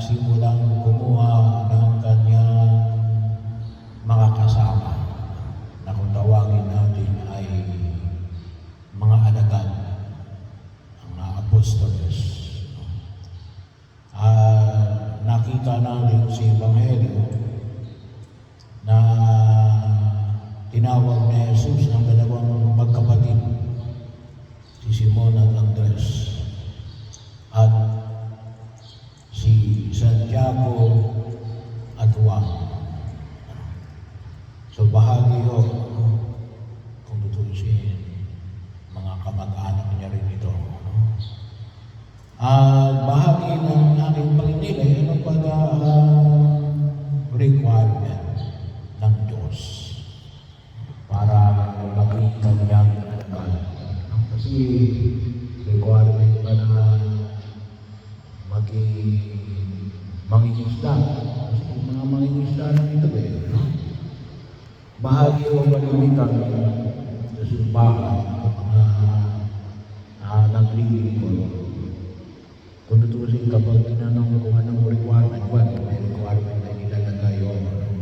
nagsimulang kumuha ng kanyang mga kasama na kung tawagin natin ay mga alagad, ang mga apostoles. Nakita natin si Ebanghelyo na tinawag ni Jesus ng dalawang magkapatid, si Simon at Andres, at si Santiago at Juan. So bahagi yun, kung tutusin, mga kamag-anak niya rin ito. At bahagi ng aking paninigay, ano pala requirement ng Diyos para maging kanyang anak. Kasi requirement pa na mangingisda. Kasi mga mangingisda lang ito bahagi o malimitan sa simbahan, mga naglilingkod. Kung tutusin, kapag tinanong kung anong requirement, may requirement na nilalagay o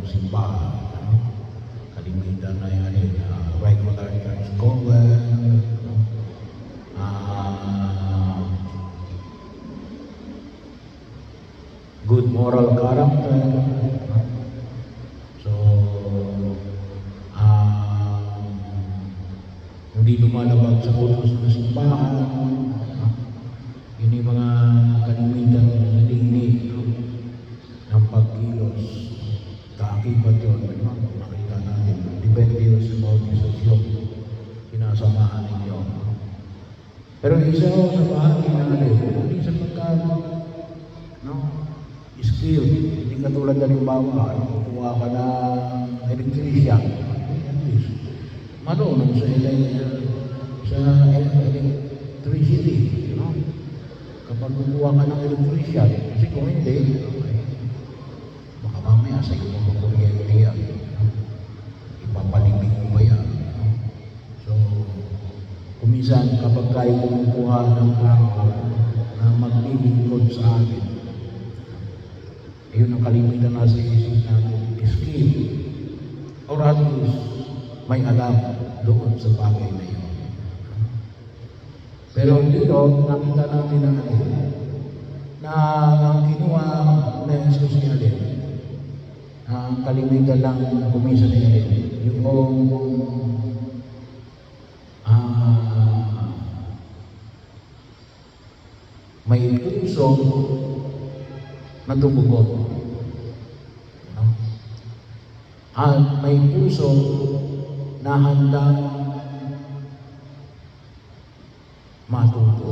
simbahan. Kalimitan na yan, regular church goer, good moral character. So, hindi lumalabag sa utos ng simbahan. Yun yung mga kalimitan na hinihingi ng pagkilos. Kaakibat yun. Makita natin. Depende yun sa organisasyon. Pinasamahan ninyo. Pero isa ho sa bahagi natin, hindi sa skill. Hindi katulad na rin bawa. Kukuha ka ng electrician. Marunong sa electricity. Kapag kukuha ka ng electrician, kasi kung hindi, baka mamaya sa iyo mo kuryente yan. Ipapalibig mo ba yan? So, kuminsan kapag kayo kumukuha ng tao na maglilingkod sa atin, yun ang kalimitan na sa isip natin, skill, or at least may alam doon sa bagay na yun. Pero dito, nakita natin na ang kinuha na Jesus niya din, ang kalimitan lang kumisa niya din, yung may puso na tumugon. At may puso na handang matuto.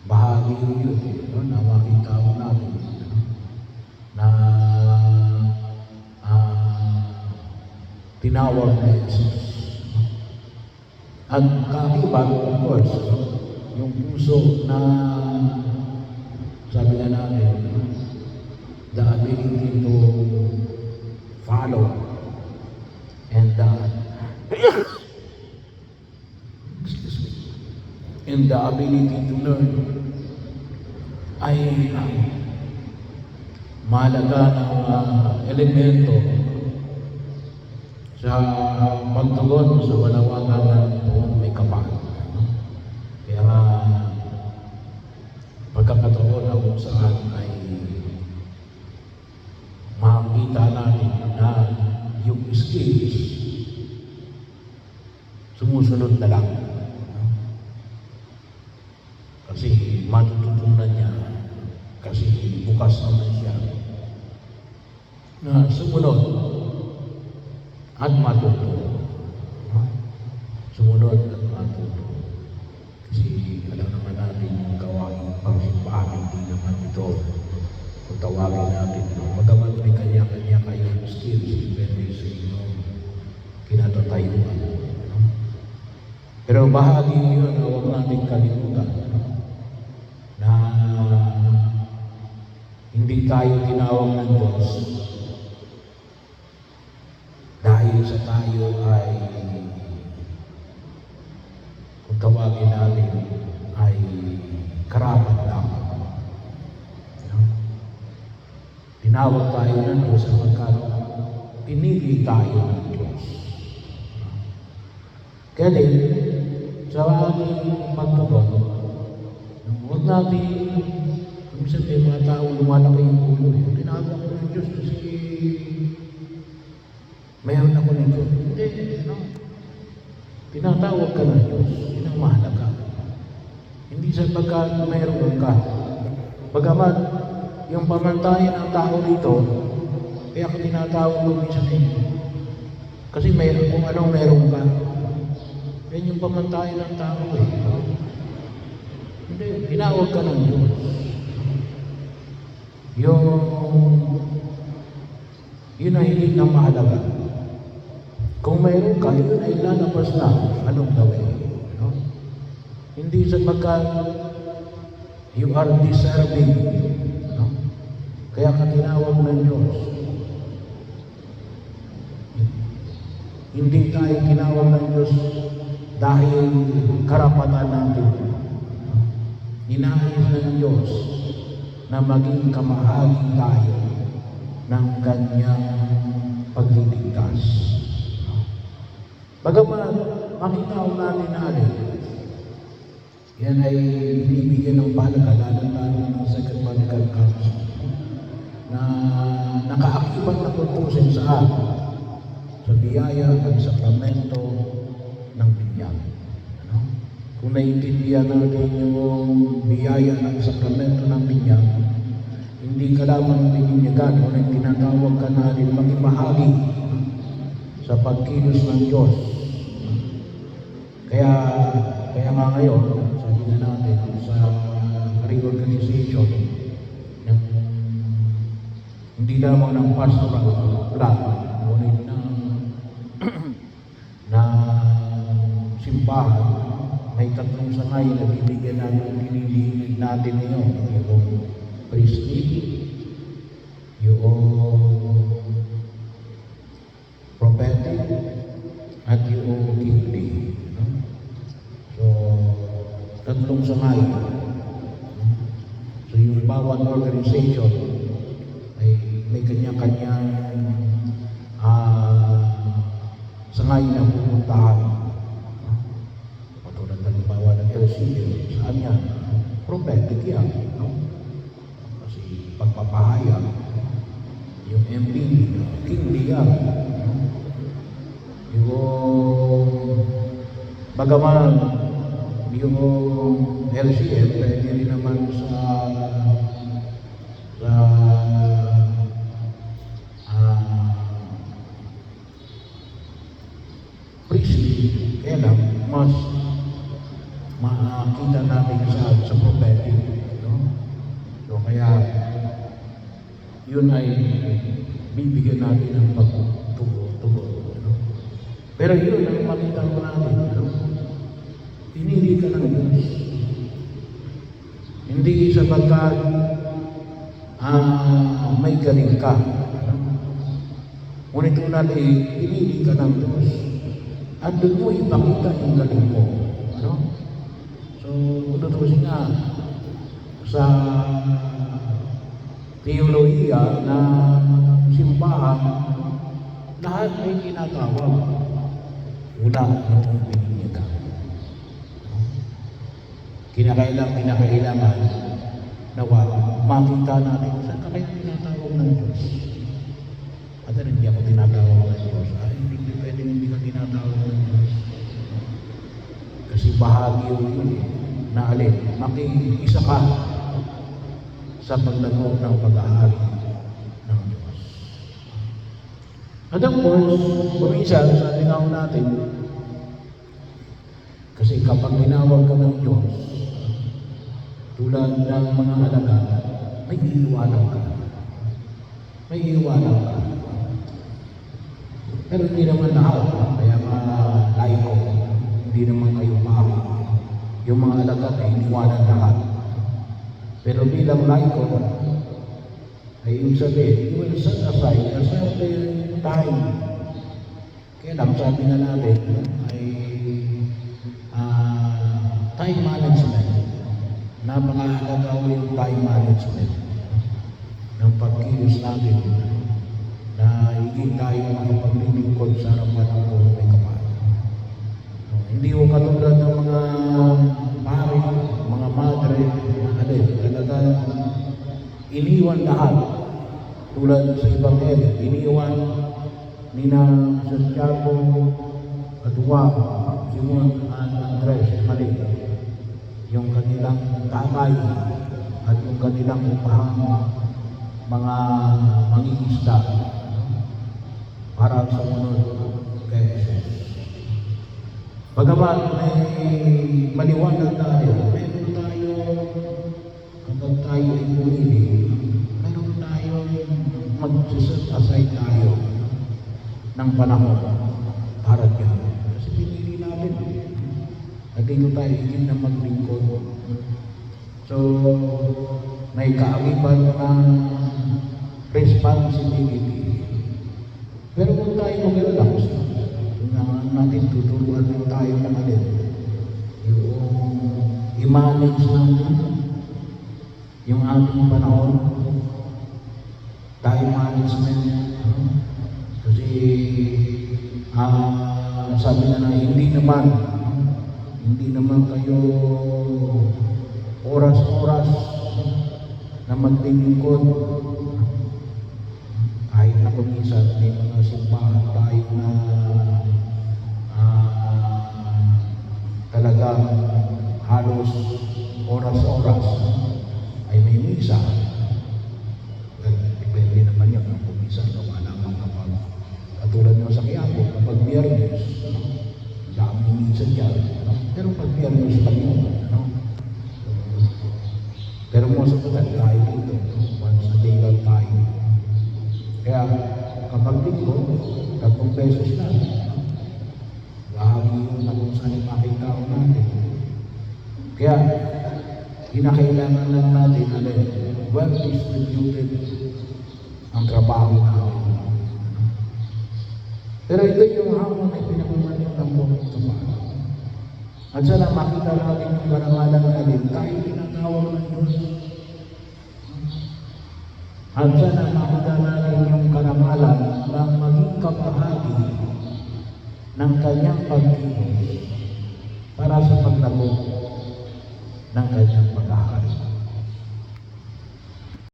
Bahagi yun, na makita ko natin na tinawag na Jesus. At kakibat, of course, yung puso na sabi na natin, the ability to follow and the ability to learn ay mahalaga ng elemento sa pagtugon sa panawagan ng may kapal. Kaya pagkakataon na kung saan ay makikita natin na yung skills sumusunod na lang. Kasi matututunan niya, kasi bukas naman siya na sumunod at matuto. Sumunod at matuto. Kasi alam naman natin yung gawain pangsimbahan, hindi naman ito kung tawagin natin. Magamat may kanya-kanya kayong skills, depende sa inyong kinatatayuan. Pero bahagi yun na huwag natin kalimutan na hindi tayo tinawag ng Diyos dahil sa tayo ay, kung tawagin natin, ay karapat lang. tinawag tayo ng Diyos sapagkat pinili tayo ng Diyos. Kaya din, sa ating pagtugon, huwag natin, minsan may mga tao lumalaki yung ulo. Tinawag ko ng Diyos kasi mayroon ako ng Diyos. Hindi, no? Tinatawag ka ng Diyos. Yun ang mahalaga. Hindi sapagkat mayroon ka. Bagamat, yung pamantayan ng tao dito, kaya ako tinatawag ko minsan kasi mayroon kung anong meron ka. Yan yung pamantayan ng tao eh. Hindi, tinawag ka ng Diyos. Yun ay higit na mahalaga. Kung mayroon ka, yun ay lalabas na anong gawin. No? Hindi sapagkat you are deserving. No? Kaya ka tinawag ng Diyos. Hindi tayo tinawag ng Diyos dahil karapatan natin. Ninais ng Diyos na maging kamahagi tayo ng kanyang pagliligtas. Bagaman makita ko natin na yan ay binibigyan ng palaga, lalo ng Second Vatican Council, na nakaakibat na tutusin sa atin sa biyaya at sakramento ng binyag. Ano? Kung naiintindihan natin yung biyaya at sakramento ng binyag, hindi ka lamang bininyagan, ngunit tinatawag ka natin maging bahagi sa pagkilos ng Diyos. Kaya nga ngayon, sabi nga natin sa reorganization, hindi lamang ng pastoral plan, ngunit na simbahan, may tatlong sangay na bibigyan nililinig natin ngayon. Yung priesthood, yung prophetic, at yung kingly. So, tatlong sangay. So, yung bawat organization ay may kanya-kanyang sangay na pupuntahan. Patulad ng bawa ng LCM, saan yan? Prophetic yan. No? Kasi pagpapahayag, yung MPD, kingly yan. No? Yung bagaman, yung LCM, pwede rin naman sa priesthood, kaya lang, mas makita natin sa prophetic. No? So, kaya, yun ay bibigyan natin ng pagtubo. No? Pero yun ang makita ko natin. No? Pinili ka ng Diyos. Hindi sapagkat may galing ka. No? Ngunit natin, pinili ka ng Diyos. At doon mo ipakita yung galing mo. Ano? So, tutusin nga sa teolohiya na simbahan, lahat ay tinatawag. Wala noong pininyagan. Kinakailangan na makita natin saan ka kayo tinatawag ng Diyos. At hindi ako tinatawag ng Diyos. Hindi pwedeng hindi ka tinatawag ng Diyos. Kasi bahagi yun na makiisa ka sa paglago ng pag-aari ng Diyos. At of course, kuminsan, sabi nga natin, kasi kapag tinawag ka ng Diyos, tulad ng mga alaga, may iiwanan ka. May iiwanan ka. Pero hindi naman lahat. Kaya mga laiko, hindi naman kayo maaari. Yung mga alaga ay iniwanan lahat. Pero bilang laiko, ay yung sabihin, you will set aside a certain time. Kaya lang, sabi nga natin, ay time management. Napakahalaga yung time management ng pagkilos natin na higit tayo makapaglilingkod sa harapan ng Puro may Kapal. Hindi ko katulad ng mga pare, mga madre, mga alin, talaga iniwan lahat. Tulad sa Ebanghelyo, iniwan nina Santiago at Juan, Simon at Andres, mali. Yung kanilang tatay at yung kanilang upahang mga mangingisda para sumunod kay Jesus. Bagamat may maliwanag tayo, meron tayo, kapag tayo ay pumili, meron tayo mag-set aside tayo ng panahon para diyan. Kasi pinili natin na dito tayo higit na maglingkod. So, may kaakibat na responsibility. Pero kung tayo mag-relax, kung natin tuturuan din tayo ng alin, yung i-manage natin yung ating panahon, time management, kasi sabi na hindi naman kayo oras-oras na maglilingkod. Kahit na kuminsan may mga simbahan tayo na talagang halos oras-oras ay may misa. Well, depende naman yun kung kuminsan gawa naman kapag katulad nyo sa Quiapo, kapag Biyernes, dami minsan dyan. Pero pag Biyernes pa yun, pero most of the time tayo dito, once a day lang tayo. Kaya kapag dito, 3 beses na, bahagi yun na kung saan makita ko natin. Kaya, kinakailangan lang natin alin, well distributed ang trabaho natin. Pero ito yung hamon na pinapamanin ng Puro may Kapal. At sana makita natin yung karangalan natin, tayo tinatawag ng Diyos. At sana makita natin yung karangalan na maging kapahagi ng kanyang pagkilos para sa paglago ng kanyang pagkakari.